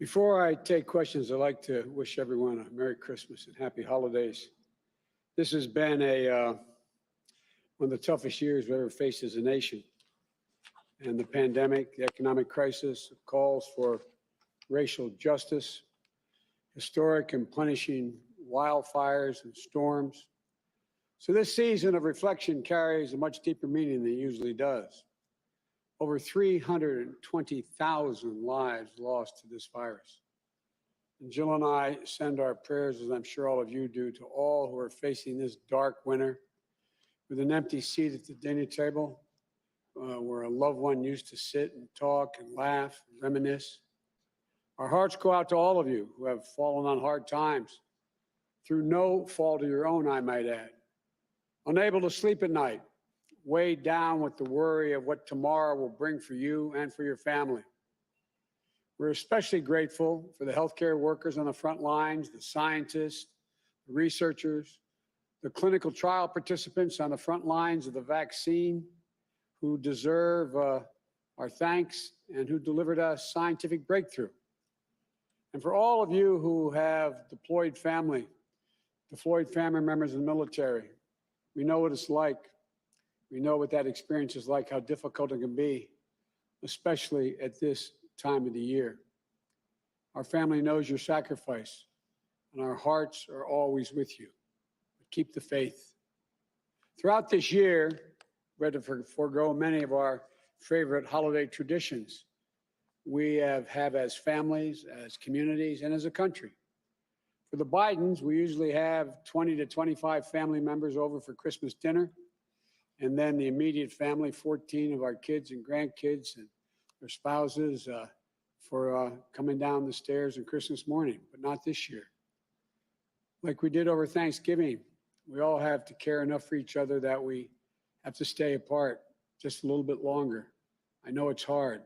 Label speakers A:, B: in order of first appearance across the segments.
A: Before I take questions, I'd like to wish everyone a Merry Christmas and Happy Holidays. This has been one of the toughest years we've ever faced as a nation. And the pandemic, the economic crisis, calls for racial justice, historic and punishing wildfires and storms. So this season of reflection carries a much deeper meaning than it usually does. Over 320,000 lives lost to this virus. And Jill and I send our prayers, as I'm sure all of you do, to all who are facing this dark winter with an empty seat at the dinner table where a loved one used to sit and talk and laugh and reminisce. Our hearts go out to all of you who have fallen on hard times, through no fault of your own, I might add. Unable to sleep at night, weighed down with the worry of what tomorrow will bring for you and for your family. We're especially grateful for the healthcare workers on the front lines, the scientists, the researchers, the clinical trial participants on the front lines of the vaccine who deserve our thanks and who delivered us scientific breakthrough. And for all of you who have deployed family members in the military, we know what it's like. We know what that experience is like, how difficult it can be, especially at this time of the year. Our family knows your sacrifice, and our hearts are always with you. But keep the faith. Throughout this year, we had to forego many of our favorite holiday traditions we have as families, as communities, and as a country. For the Bidens, we usually have 20 to 25 family members over for Christmas dinner. And then the immediate family, 14 of our kids and grandkids and their spouses for coming down the stairs on Christmas morning, but not this year. Like we did over Thanksgiving, we all have to care enough for each other that we have to stay apart just a little bit longer. I know it's hard.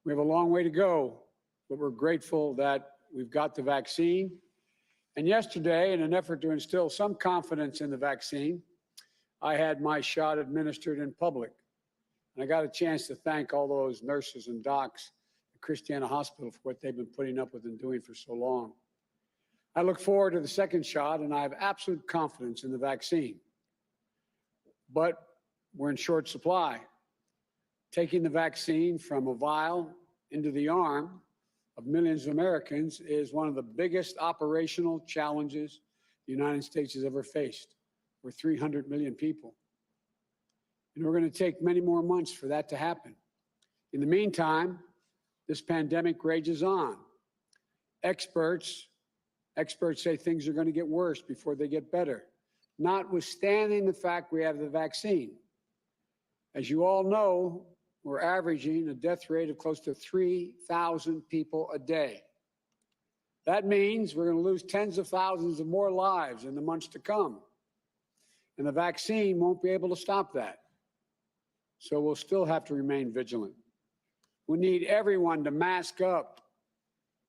A: We have a long way to go, but we're grateful that we've got the vaccine. And yesterday, in an effort to instill some confidence in the vaccine, I had my shot administered in public. And I got a chance to thank all those nurses and docs at Christiana Hospital for what they've been putting up with and doing for so long. I look forward to the second shot, and I have absolute confidence in the vaccine. But we're in short supply. Taking the vaccine from a vial into the arm of millions of Americans is one of the biggest operational challenges the United States has ever faced. We're 300 million people. And we're going to take many more months for that to happen. In the meantime, this pandemic rages on. Experts say things are going to get worse before they get better, notwithstanding the fact we have the vaccine. As you all know, we're averaging a death rate of close to 3,000 people a day. That means we're going to lose tens of thousands of more lives in the months to come. And the vaccine won't be able to stop that. So we'll still have to remain vigilant. We need everyone to mask up,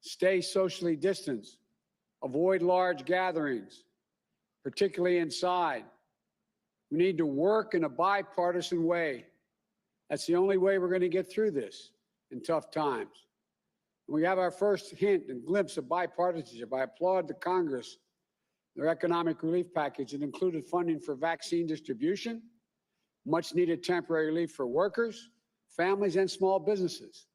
A: stay socially distanced, avoid large gatherings, particularly inside. We need to work in a bipartisan way. That's the only way we're going to get through this in tough times. We have our first hint and glimpse of bipartisanship. I applaud the Congress, their economic relief package. It included funding for vaccine distribution, much needed temporary relief for workers, families, and small businesses.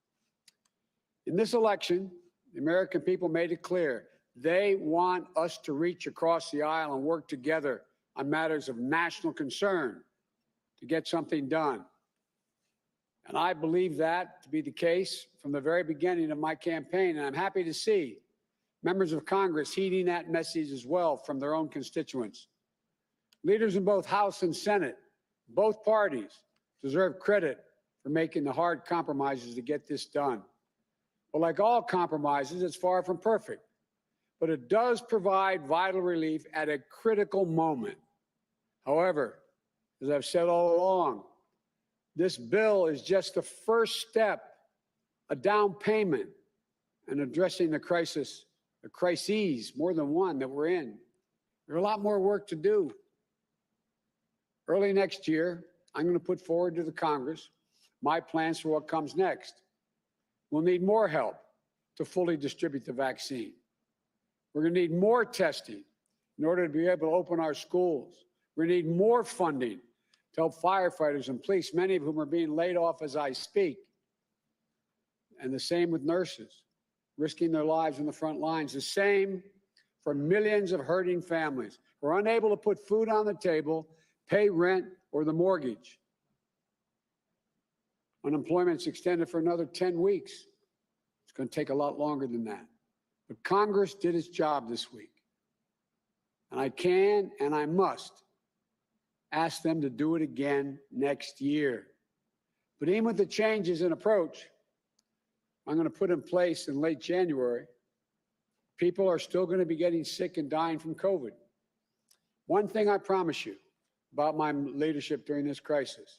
A: In this election, the American people made it clear they want us to reach across the aisle and work together on matters of national concern to get something done. And I believe that to be the case from the very beginning of my campaign. And I'm happy to see members of Congress heeding that message as well from their own constituents. Leaders in both House and Senate, both parties, deserve credit for making the hard compromises to get this done. But like all compromises, it's far from perfect. But it does provide vital relief at a critical moment. However, as I've said all along, this bill is just the first step, a down payment in addressing the crises, more than one that we're in. There's a lot more work to do. Early next year, I'm going to put forward to the Congress my plans for what comes next. We'll need more help to fully distribute the vaccine. We're going to need more testing in order to be able to open our schools. We're going to need more funding to help firefighters and police, many of whom are being laid off as I speak. And the same with nurses, risking their lives in the front lines. The same for millions of hurting families who are unable to put food on the table, pay rent or the mortgage. Unemployment's extended for another 10 weeks. It's going to take a lot longer than that. But Congress did its job this week. And I can and I must ask them to do it again next year. But even with the changes in approach I'm going to put in place in late January, people are still going to be getting sick and dying from COVID. One thing I promise you about my leadership during this crisis,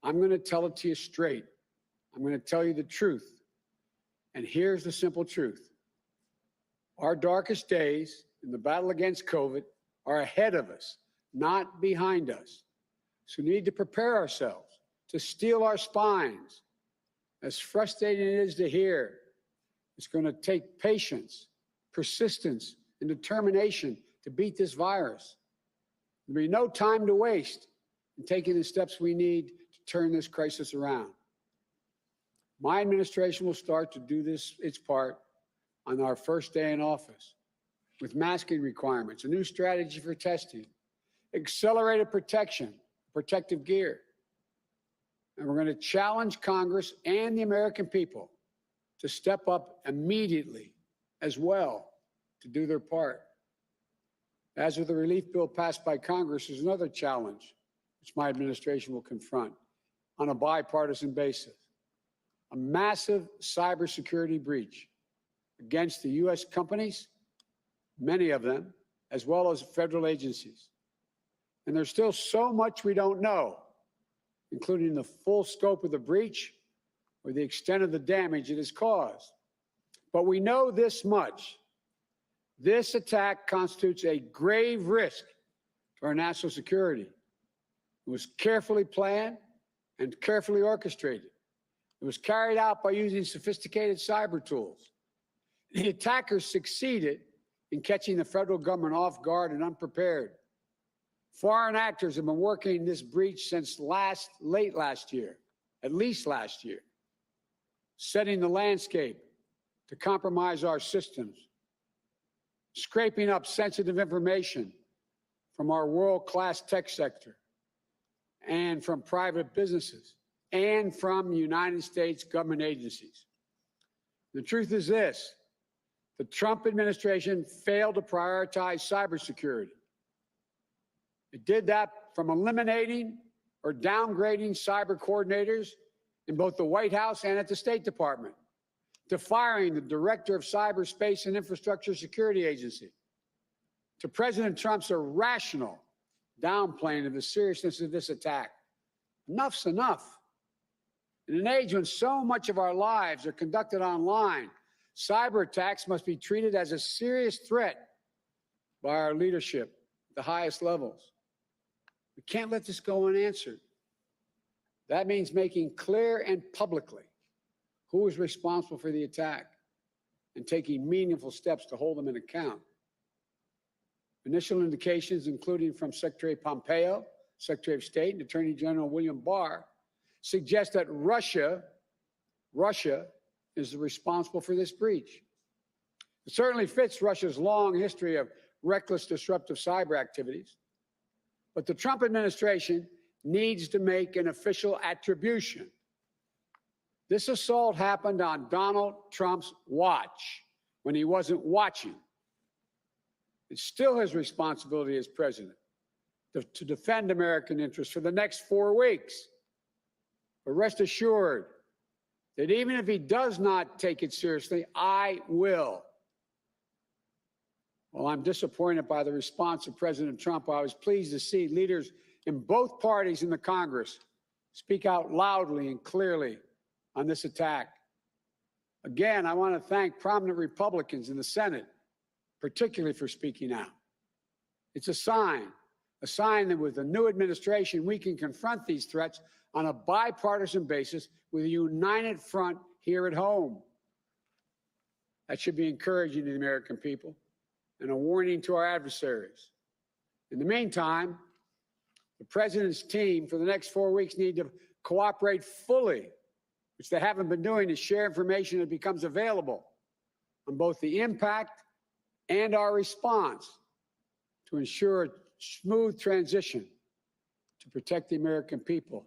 A: I'm going to tell it to you straight. I'm going to tell you the truth. And here's the simple truth. Our darkest days in the battle against COVID are ahead of us, not behind us. So we need to prepare ourselves to steel our spines. As frustrating it is to hear, it's going to take patience, persistence, and determination to beat this virus. There'll be no time to waste in taking the steps we need to turn this crisis around. My administration will start to do its part on our first day in office with masking requirements, a new strategy for testing, accelerated protection, protective gear. And we're going to challenge Congress and the American people to step up immediately as well to do their part. As with the relief bill passed by Congress, there's another challenge which my administration will confront on a bipartisan basis: a massive cybersecurity breach against the U.S. companies, many of them, as well as federal agencies. And there's still so much we don't know, including the full scope of the breach or the extent of the damage it has caused. But we know this much. This attack constitutes a grave risk to our national security. It was carefully planned and carefully orchestrated. It was carried out by using sophisticated cyber tools. The attackers succeeded in catching the federal government off guard and unprepared. Foreign actors have been working this breach since late last year, at least last year, setting the landscape to compromise our systems, scraping up sensitive information from our world-class tech sector and from private businesses and from United States government agencies. The truth is this: the Trump administration failed to prioritize cybersecurity. It did that from eliminating or downgrading cyber coordinators in both the White House and at the State Department, to firing the director of Cyberspace and Infrastructure Security Agency, to President Trump's irrational downplaying of the seriousness of this attack. Enough's enough. In an age when so much of our lives are conducted online, cyber attacks must be treated as a serious threat by our leadership at the highest levels. We can't let this go unanswered. That means making clear and publicly who is responsible for the attack and taking meaningful steps to hold them in account. Initial indications, including from Secretary Pompeo, Secretary of State, and Attorney General William Barr, suggest that Russia is responsible for this breach. It certainly fits Russia's long history of reckless, disruptive cyber activities. But the Trump administration needs to make an official attribution. This assault happened on Donald Trump's watch when he wasn't watching. It's still his responsibility as president to defend American interests for the next 4 weeks. But rest assured that even if he does not take it seriously, I will. While I'm disappointed by the response of President Trump, I was pleased to see leaders in both parties in the Congress speak out loudly and clearly on this attack. Again, I want to thank prominent Republicans in the Senate, particularly for speaking out. It's a sign that with the new administration, we can confront these threats on a bipartisan basis with a united front here at home. That should be encouraging to the American people and a warning to our adversaries. In the meantime, the president's team for the next 4 weeks need to cooperate fully, which they haven't been doing, to share information that becomes available on both the impact and our response to ensure a smooth transition to protect the American people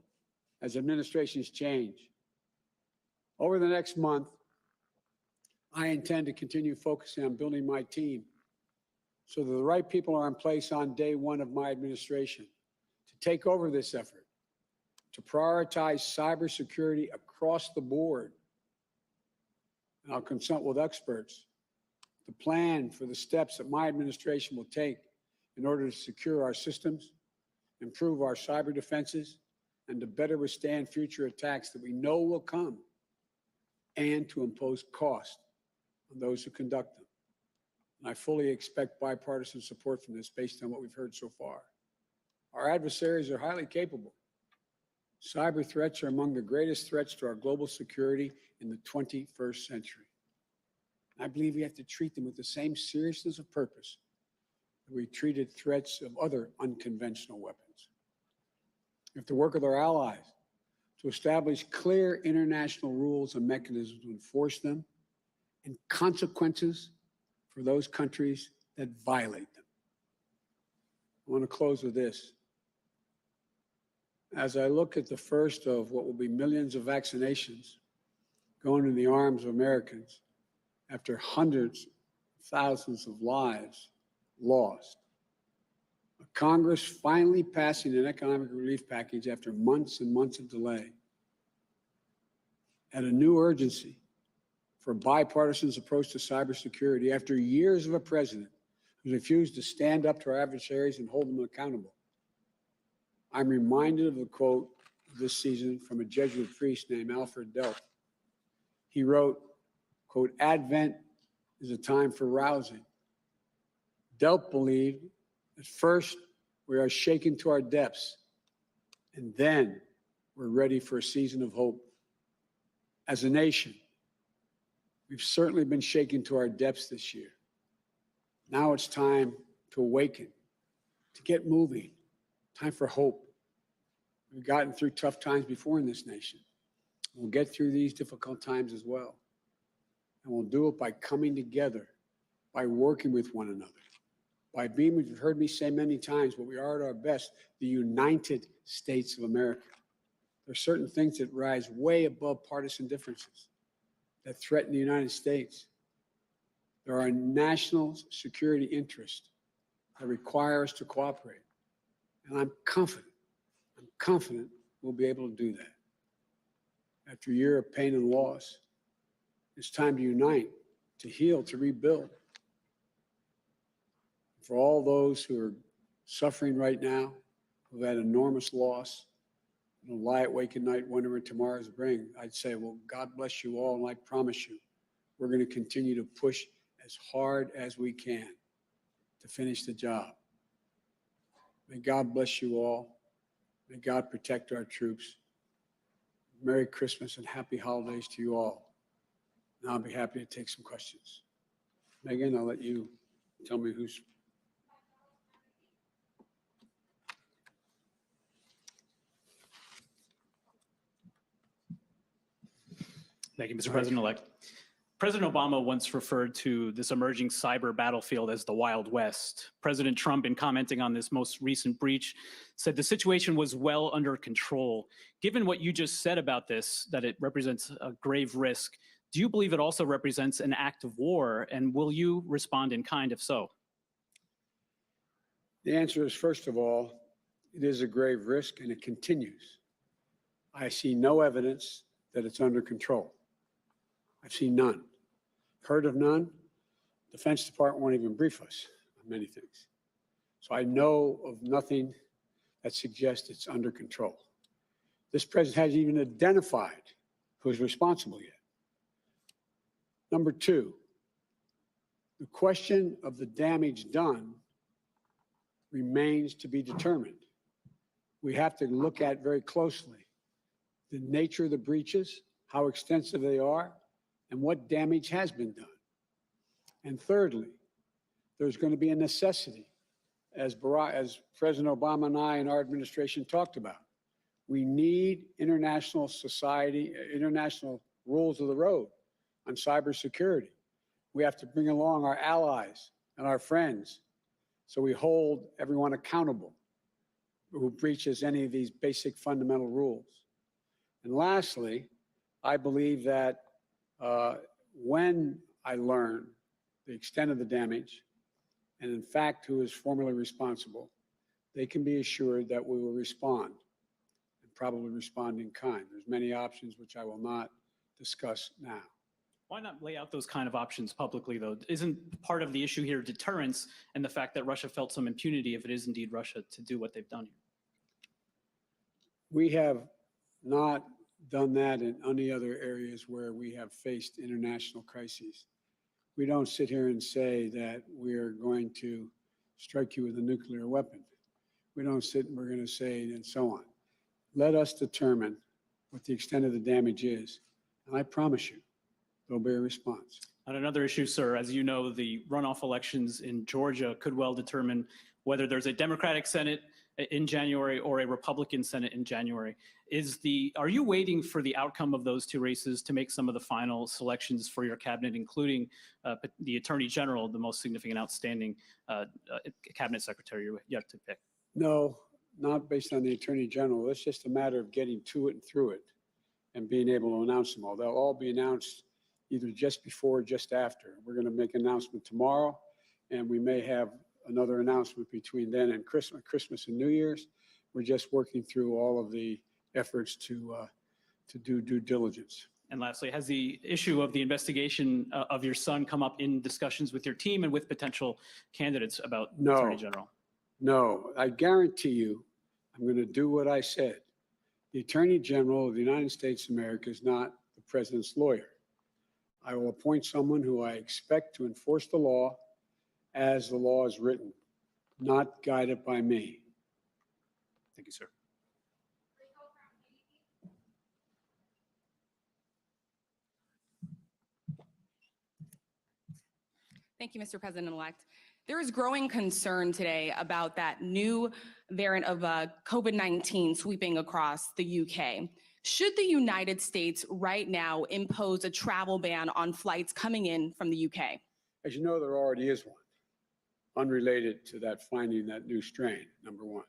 A: as administrations change. Over the next month, I intend to continue focusing on building my team so that the right people are in place on day one of my administration to take over this effort, to prioritize cybersecurity across the board. And I'll consult with experts to plan for the steps that my administration will take in order to secure our systems, improve our cyber defenses, and to better withstand future attacks that we know will come, and to impose cost on those who conduct them. And I fully expect bipartisan support from this based on what we've heard so far. Our adversaries are highly capable. Cyber threats are among the greatest threats to our global security in the 21st century. I believe we have to treat them with the same seriousness of purpose that we treated threats of other unconventional weapons. We have to work with our allies to establish clear international rules and mechanisms to enforce them, and consequences for those countries that violate them. I want to close with this. As I look at the first of what will be millions of vaccinations going in the arms of Americans after hundreds of thousands of lives lost, a Congress finally passing an economic relief package after months and months of delay, and a new urgency for a bipartisan approach to cybersecurity after years of a president who refused to stand up to our adversaries and hold them accountable. I'm reminded of the quote this season from a Jesuit priest named Alfred Delp. He wrote, quote, "Advent is a time for rousing." Delp believed that first we are shaken to our depths, and then we're ready for a season of hope. As a nation, we've certainly been shaken to our depths this year. Now it's time to awaken, to get moving, time for hope. We've gotten through tough times before in this nation. We'll get through these difficult times as well. And we'll do it by coming together, by working with one another, by being, you've heard me say many times, but we are at our best, the United States of America. There are certain things that rise way above partisan differences that threaten the United States. There are national security interests that require us to cooperate. And I'm confident we'll be able to do that. After a year of pain and loss, it's time to unite, to heal, to rebuild. For all those who are suffering right now, who've had enormous loss, and lie awake at night wondering what tomorrow's bring, I'd say, well, God bless you all, and I promise you, we're going to continue to push as hard as we can to finish the job. May God bless you all. May God protect our troops. Merry Christmas and happy holidays to you all. Now I'll be happy to take some questions. Megan, I'll let you tell me who's.
B: Thank you, Mr. President-elect. President Obama once referred to this emerging cyber battlefield as the Wild West. President Trump, in commenting on this most recent breach, said the situation was well under control. Given what you just said about this, that it represents a grave risk, do you believe it also represents an act of war, and will you respond in kind if so?
A: The answer is, first of all, it is a grave risk and it continues. I see no evidence that it's under control. I've seen none. Heard of none. Defense Department won't even brief us on many things. So I know of nothing that suggests it's under control. This president hasn't even identified who's responsible yet. Number two, the question of the damage done remains to be determined. We have to look at very closely the nature of the breaches, how extensive they are, and what damage has been done. And thirdly, there's going to be a necessity, as President Obama and I and our administration talked about. We need international rules of the road on cybersecurity. We have to bring along our allies and our friends so we hold everyone accountable who breaches any of these basic fundamental rules. And lastly, I believe that when I learn the extent of the damage, and in fact who is formally responsible, they can be assured that we will respond, and probably respond in kind. There's many options which I will not discuss now.
B: Why not lay out those kind of options publicly, though? Isn't part of the issue here deterrence and the fact that Russia felt some impunity, if it is indeed Russia, to do what they've done here?
A: We have not done that in any other areas where we have faced international crises. We don't sit here and say that we're going to strike you with a nuclear weapon. We don't sit and we're going to say and so on. Let us determine what the extent of the damage is. And I promise you, there'll be a response.
B: On another issue, sir, as you know, the runoff elections in Georgia could well determine whether there's a Democratic Senate in January or a Republican Senate in January. Are you waiting for the outcome of those two races to make some of the final selections for your cabinet, including the Attorney General, the most significant outstanding cabinet secretary you have to pick?
A: No, not based on the Attorney General. It's just a matter of getting to it and through it and being able to announce them all. They'll all be announced either just before or just after. We're going to make an announcement tomorrow, and we may have another announcement between then and Christmas and New Year's. We're just working through all of the efforts to do due diligence.
B: And lastly, has the issue of the investigation of your son come up in discussions with your team and with potential candidates about Attorney General?
A: No, I guarantee you, I'm going to do what I said. The Attorney General of the United States of America is not the president's lawyer. I will appoint someone who I expect to enforce the law as the law is written, not guided by me.
B: Thank you, sir.
C: Thank you, Mr. President-elect. There is growing concern today about that new variant of COVID-19 sweeping across the UK. Should the United States right now impose a travel ban on flights coming in from the UK?
A: As you know, there already is one, unrelated to that finding that new strain, number one.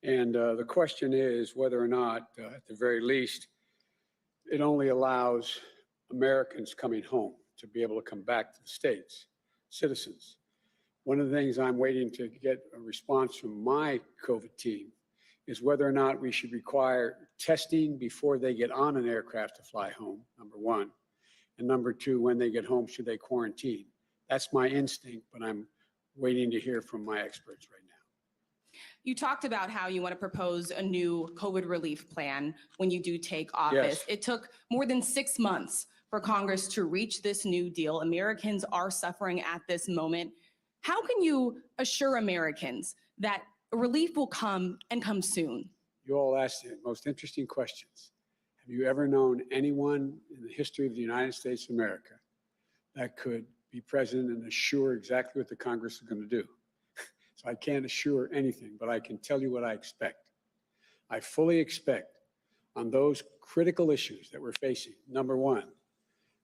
A: And the question is whether or not, at the very least, it only allows Americans coming home to be able to come back to the States, citizens. One of the things I'm waiting to get a response from my COVID team is whether or not we should require testing before they get on an aircraft to fly home, number one. And number two, when they get home, should they quarantine? That's my instinct, but I'm waiting to hear from my experts right now.
C: You talked about how you want to propose a new COVID relief plan when you do take office.
A: Yes.
C: It took more than 6 months for Congress to reach this new deal. Americans are suffering at this moment. How can you assure Americans that relief will come and come soon? You
A: all asked the most interesting questions. Have you ever known anyone in the history of the United States of America that could be president and assure exactly what the Congress is going to do? So I can't assure anything, but I can tell you what I expect. I fully expect on those critical issues that we're facing, number one,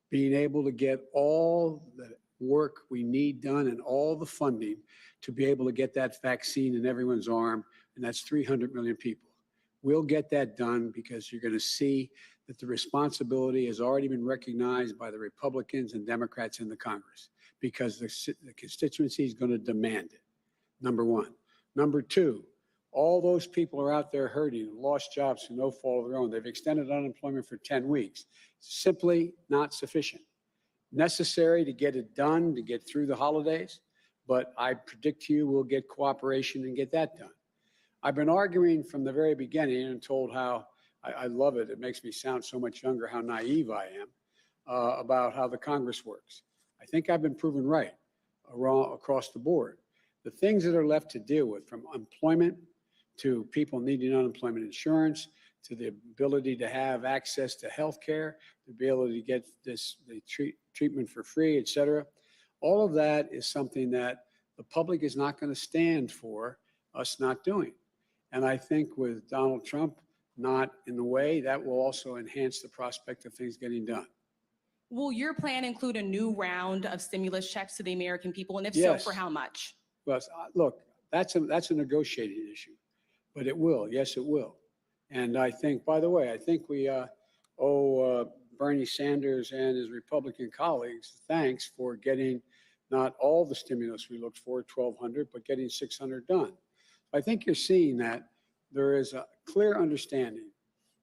A: being able to get all the work we need done and all the funding to be able to get that vaccine in everyone's arm, and that's 300 million people. We'll get that done because you're going to see that the responsibility has already been recognized by the Republicans and Democrats in the Congress because the constituency is going to demand it, number one. Number two, all those people are out there hurting, lost jobs through no fault of their own. They've extended unemployment for 10 weeks. Simply not sufficient. Necessary to get it done, to get through the holidays, but I predict to you we'll get cooperation and get that done. I've been arguing from the very beginning and told how, I love it, it makes me sound so much younger, how naive I am about how the Congress works. I think I've been proven right across the board. The things that are left to deal with, from employment to people needing unemployment insurance, to the ability to have access to health care, the ability to get the treatment for free, et cetera. All of that is something that the public is not going to stand for us not doing. And I think with Donald Trump not in the way, that will also enhance the prospect of things getting done.
C: Will your plan include a new round of stimulus checks to the American people? And if so,
A: Yes.
C: for how much?
A: Well, look, that's a negotiating issue, but it will. Yes, it will. And I think, by the way, I think we owe Bernie Sanders and his Republican colleagues thanks for getting not all the stimulus we looked for, 1,200, but getting 600 done. I think you're seeing that there is a clear understanding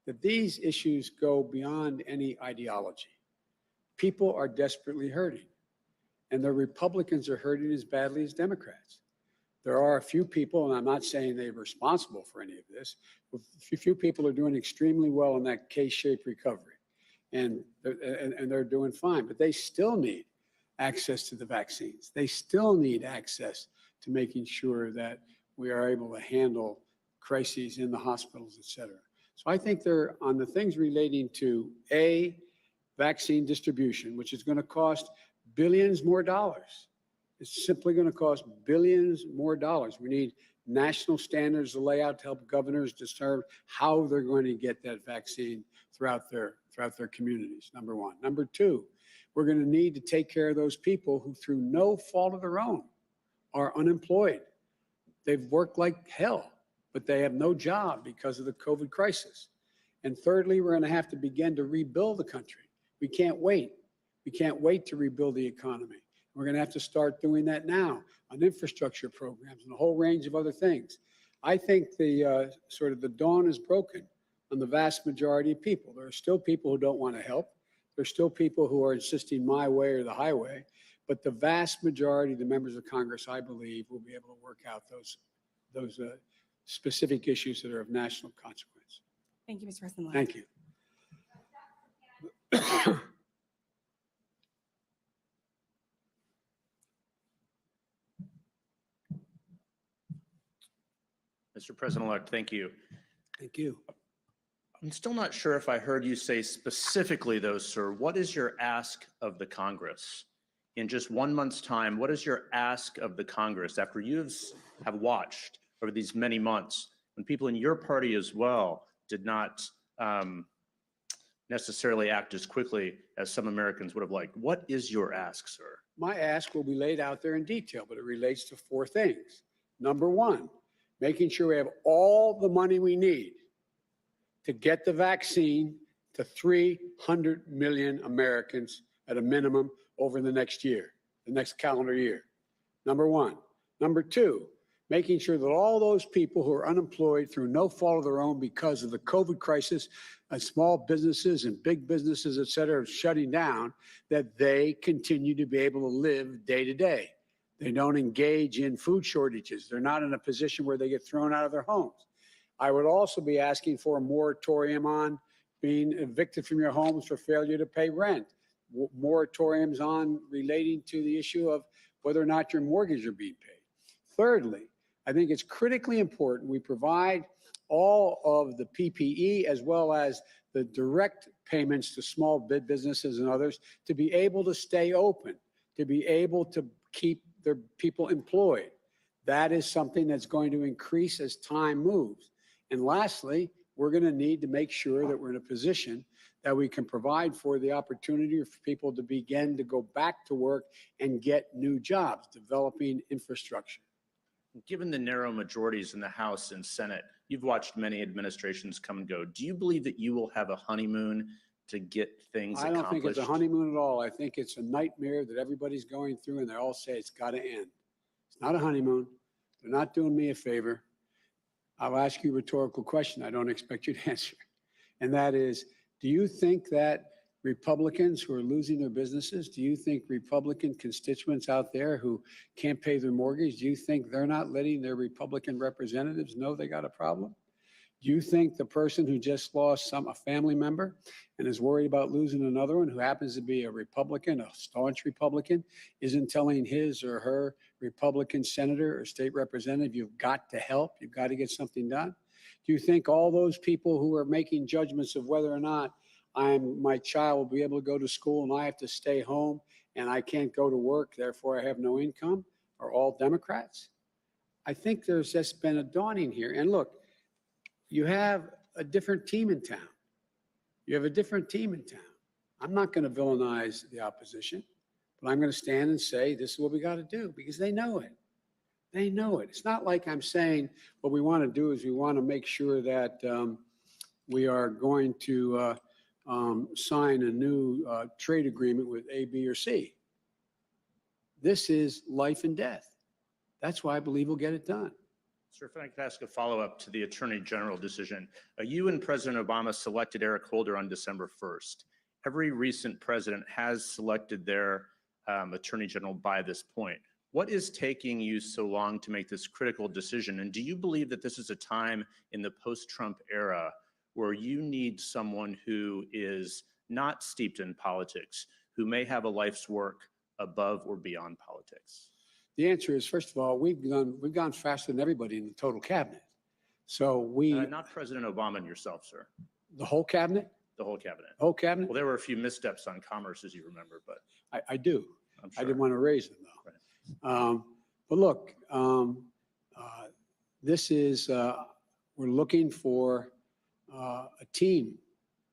A: that these issues go beyond any ideology. People are desperately hurting, and the Republicans are hurting as badly as Democrats. There are a few people, and I'm not saying they're responsible for any of this, but a few people are doing extremely well in that K-shaped recovery, and they're doing fine, but they still need access to the vaccines. They still need access to making sure that we are able to handle crises in the hospitals, et cetera. So I think they're on the things relating to vaccine distribution, which is going to cost billions more dollars. It's simply going to cost billions more dollars. We need national standards to lay out to help governors determine how they're going to get that vaccine throughout their communities, number one. Number two, we're going to need to take care of those people who, through no fault of their own, are unemployed. They've worked like hell, but they have no job because of the COVID crisis. And thirdly, we're going to have to begin to rebuild the country. We can't wait. We can't wait to rebuild the economy. We're going to have to start doing that now on infrastructure programs and a whole range of other things. I think the sort of the dawn is broken on the vast majority of people. There are still people who don't want to help. There's still people who are insisting my way or the highway. But the vast majority of the members of Congress, I believe, will be able to work out those specific issues that are of national consequence.
C: Thank you, Mr. President.
A: Thank you.
D: Mr. President-elect, thank you.
A: Thank you.
D: I'm still not sure if I heard you say specifically, though, sir, what is your ask of the Congress? In just 1 month's time, what is your ask of the Congress after you have watched over these many months when people in your party as well did not necessarily act as quickly as some Americans would have liked? What is your ask, sir?
A: My ask will be laid out there in detail, but it relates to 4 things. Number one, making sure we have all the money we need to get the vaccine to 300 million Americans at a minimum over the next year, the next calendar year. Number one. Number two, making sure that all those people who are unemployed through no fault of their own because of the COVID crisis, and small businesses and big businesses, et cetera, are shutting down, that they continue to be able to live day to day. They don't engage in food shortages. They're not in a position where they get thrown out of their homes. I would also be asking for a moratorium on being evicted from your homes for failure to pay rent. Moratoriums on relating to the issue of whether or not your mortgage are being paid. Thirdly, I think it's critically important we provide all of the PPE as well as the direct payments to small businesses and others to be able to stay open, to be able to keep their people employed. That is something that's going to increase as time moves. And lastly, we're going to need to make sure that we're in a position that we can provide for the opportunity for people to begin to go back to work and get new jobs, developing infrastructure.
D: Given the narrow majorities in the House and Senate, you've watched many administrations come and go. Do you believe that you will have a honeymoon to get things accomplished?
A: I don't think it's a honeymoon at all. I think it's a nightmare that everybody's going through, and they all say it's got to end. It's not a honeymoon. They're not doing me a favor. I'll ask you a rhetorical question I don't expect you to answer. And that is, do you think that Republicans who are losing their businesses, do you think Republican constituents out there who can't pay their mortgage, do you think they're not letting their Republican representatives know they got a problem? Do you think the person who just lost a family member and is worried about losing another one who happens to be a Republican, a staunch Republican, isn't telling his or her Republican senator or state representative, you've got to help, you've got to get something done? Do you think all those people who are making judgments of whether or not my child will be able to go to school and I have to stay home and I can't go to work, therefore I have no income, are all Democrats. I think there's just been a dawning here. And look, you have a different team in town. You have a different team in town. I'm not going to villainize the opposition, but I'm going to stand and say, this is what we got to do, because they know it. They know it. It's not like I'm saying what we want to do is we want to make sure that we are going to sign a new trade agreement with A, B, or C. This is life and death. That's why I believe we'll get it done.
D: Sir, if I could ask a follow-up to the Attorney General decision. You and President Obama selected Eric Holder on December 1st. Every recent president has selected their Attorney General by this point. What is taking you so long to make this critical decision? And do you believe that this is a time in the post-Trump era where you need someone who is not steeped in politics, who may have a life's work above or beyond politics?
A: The answer is, first of all, we've gone faster than everybody in the total cabinet. So
D: Not President Obama and yourself, sir.
A: the whole cabinet,
D: The whole cabinet.
A: whole cabinet,
D: Well, there were a few missteps on commerce, as you remember, but
A: I do.
D: I'm
A: I
D: sure.
A: didn't want to raise them, though.
D: Right.
A: But look, this is, we're looking for a team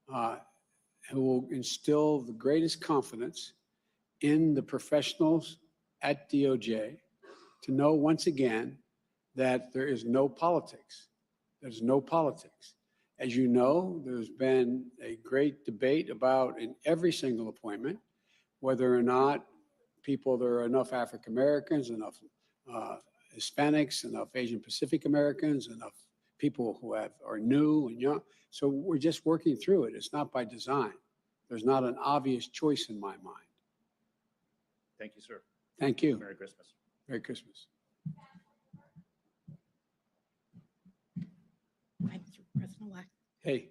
A: who will instill the greatest confidence in the professionals at DOJ to know once again that there is no politics. There's no politics. As you know, there's been a great debate about in every single appointment whether or not there are enough African Americans, enough Hispanics, enough Asian Pacific Americans, enough people who are new and young. So we're just working through it. It's not by design. There's not an obvious choice in my mind.
D: Thank you, sir.
A: Thank you.
D: Merry Christmas.
A: Merry Christmas.
E: Hi, Mr. President-elect.
A: Hey,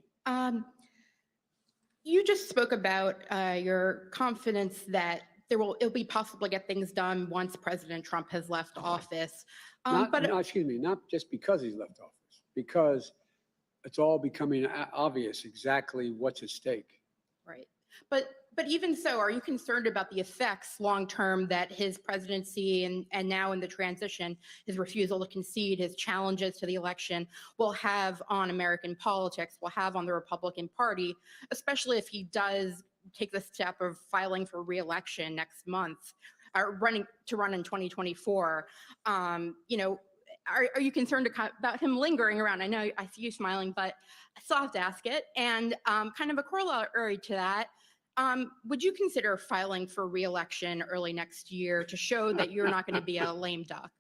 E: You just spoke about your confidence that it'll be possible to get things done once President Trump has left office.
A: excuse me, not just because he's left office, because it's all becoming obvious exactly what's at stake.
E: Right. But even so, are you concerned about the effects long-term that his presidency and now in the transition, his refusal to concede, his challenges to the election will have on American politics, will have on the Republican Party, especially if he does take the step of filing for re-election next month, or to run in 2024? Are you concerned about him lingering around? I know I see you smiling, but I still have to ask it. And kind of a corollary to that, would you consider filing for re-election early next year to show that you're not going to be a lame duck?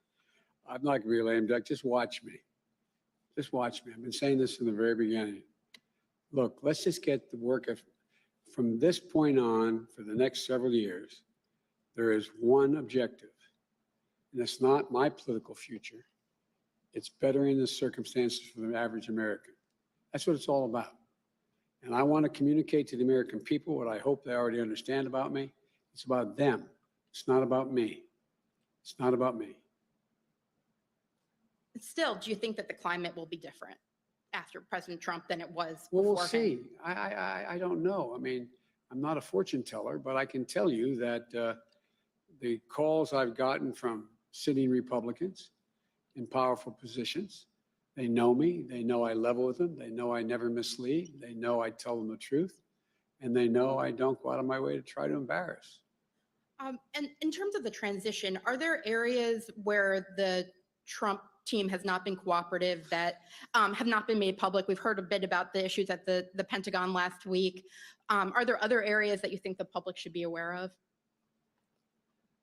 A: I'm not going to be a lame duck. Just watch me. Just watch me. I've been saying this from the very beginning. Look, let's just get the work from this point on for the next several years. There is one objective, and it's not my political future. It's bettering the circumstances for the average American. That's what it's all about. And I want to communicate to the American people what I hope they already understand about me. It's about them. It's not about me. It's not about me.
E: Still, do you think that the climate will be different after President Trump than it was
A: Well, we'll
E: beforehand?
A: see. I don't know. I mean, I'm not a fortune teller, but I can tell you that the calls I've gotten from sitting Republicans in powerful positions, they know me. They know I level with them. They know I never mislead. They know I tell them the truth. And they know I don't go out of my way to try to embarrass.
E: And in terms of the transition, are there areas where the Trump team has not been cooperative that have not been made public? We've heard a bit about the issues at the Pentagon last week. Are there other areas that you think the public should be aware of?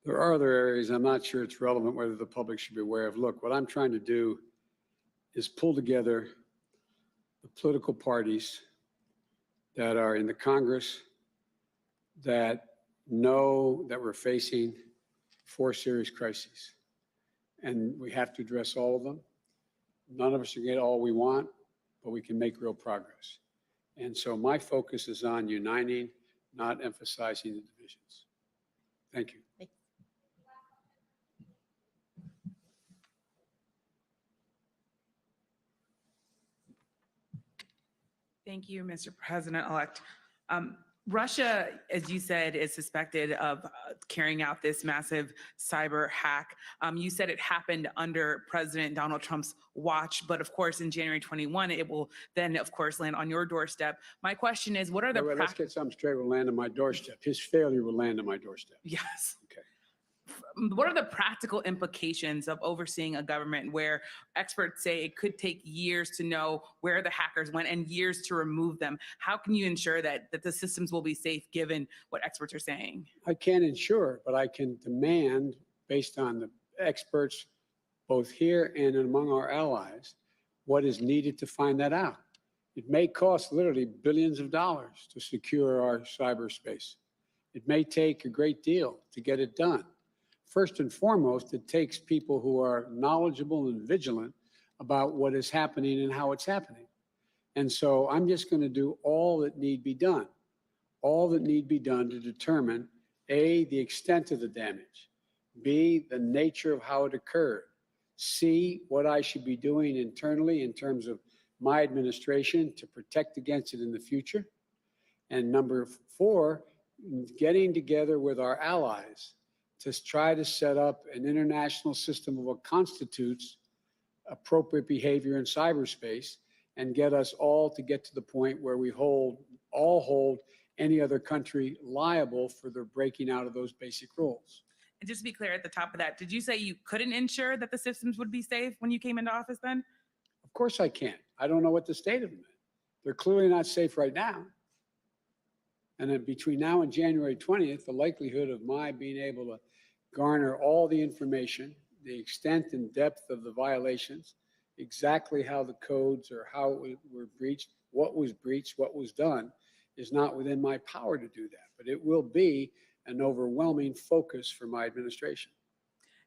A: There are other areas I'm not sure it's relevant whether the public should be aware of. Look, what I'm trying to do is pull together the political parties that are in the Congress that know that we're facing 4 serious crises. And we have to address all of them. None of us will get all we want, but we can make real progress. And so my focus is on uniting, not emphasizing the divisions. Thank you.
F: Thank you, Mr. President-elect. Russia, as you said, is suspected of carrying out this massive cyber hack. You said it happened under President Donald Trump's watch, but of course, in January 21, it will then, of course, land on your doorstep. My question is, what are the
A: Let's get something straight. Will land on my doorstep. His failure will land on my doorstep.
F: Yes.
A: Okay.
F: What are the practical implications of overseeing a government where experts say it could take years to know where the hackers went and years to remove them? How can you ensure that the systems will be safe given what experts are saying?
A: I can't ensure, but I can demand, based on the experts both here and among our allies, what is needed to find that out. It may cost literally billions of dollars to secure our cyberspace. It may take a great deal to get it done. First and foremost, it takes people who are knowledgeable and vigilant about what is happening and how it's happening. And so I'm just going to do all that need be done, to determine A, the extent of the damage, B, the nature of how it occurred, C, what I should be doing internally in terms of my administration to protect against it in the future. And number 4, getting together with our allies to try to set up an international system of what constitutes appropriate behavior in cyberspace and get us all to get to the point where we all hold any other country liable for their breaking out of those basic rules.
F: And just to be clear at the top of that, did you say you couldn't ensure that the systems would be safe when you came into office then?
A: Of course I can't. I don't know what the state of them is. They're clearly not safe right now. And then between now and January 20th, the likelihood of my being able to garner all the information, the extent and depth of the violations, exactly how the codes or how it were breached, what was done, is not within my power to do that. But it will be an overwhelming focus for my administration.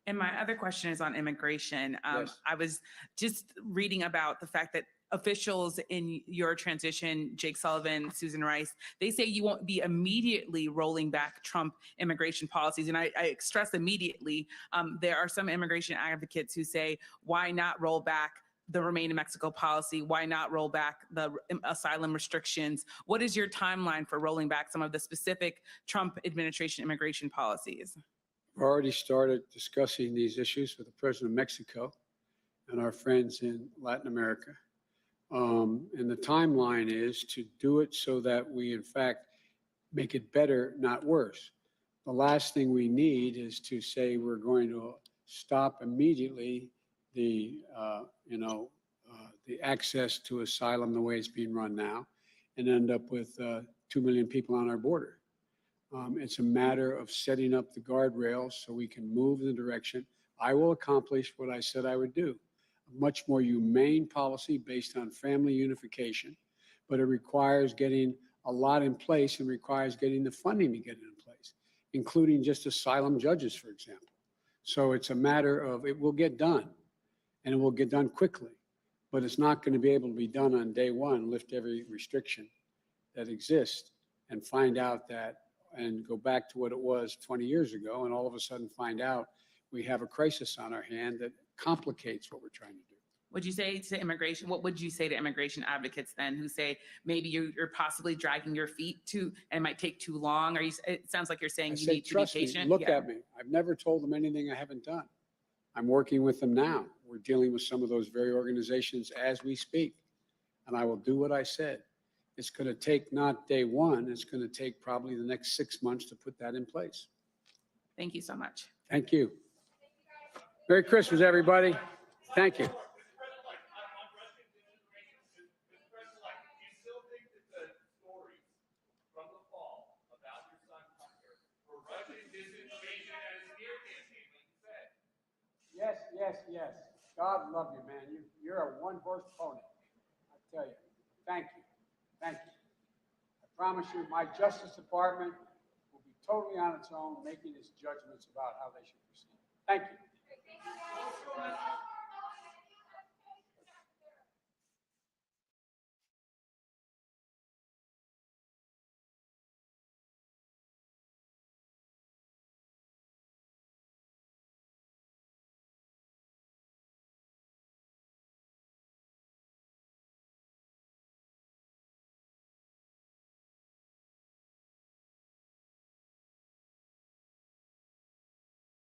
F: And my other question is on immigration.
A: Yes.
F: I was just reading about the fact that officials in your transition, Jake Sullivan, Susan Rice, they say you won't be immediately rolling back Trump immigration policies. And I stress immediately. There are some immigration advocates who say, why not roll back the Remain in Mexico policy? Why not roll back the asylum restrictions? What is your timeline for rolling back some of the specific Trump administration immigration policies?
A: We've already started discussing these issues with the president of Mexico and our friends in Latin America. And the timeline is to do it so that we, in fact, make it better, not worse. The last thing we need is to say we're going to stop immediately the access to asylum the way it's being run now and end up with 2 million people on our border. It's a matter of setting up the guardrails so we can move in the direction. I will accomplish what I said I would do. A much more humane policy based on family unification, but it requires getting a lot in place and requires getting the funding to get it in place, including just asylum judges, for example. So it's a matter of it will get done, and it will get done quickly, but it's not going to be able to be done on day one, lift every restriction that exists and find out that and go back to what it was 20 years ago and all of a sudden find out we have a crisis on our hand that complicates what we're trying to do.
F: Would you say to immigration, what would you say to immigration advocates then who say maybe you're possibly dragging your feet and it might take too long? It sounds like you're saying you need to be patient.
A: Look at me. I've never told them anything I haven't done. I'm working with them now. We're dealing with some of those very organizations as we speak. And I will do what I said. It's going to take not day one, it's going to take probably the next 6 months to put that in place.
F: Thank you so much.
A: Thank you. Merry Christmas, everybody. Thank you. Yes. God love you, man. You're a one-horse pony. I tell you. Thank you. I promise you, my Justice Department will be totally on its own, making its judgments about how they should proceed. Thank you.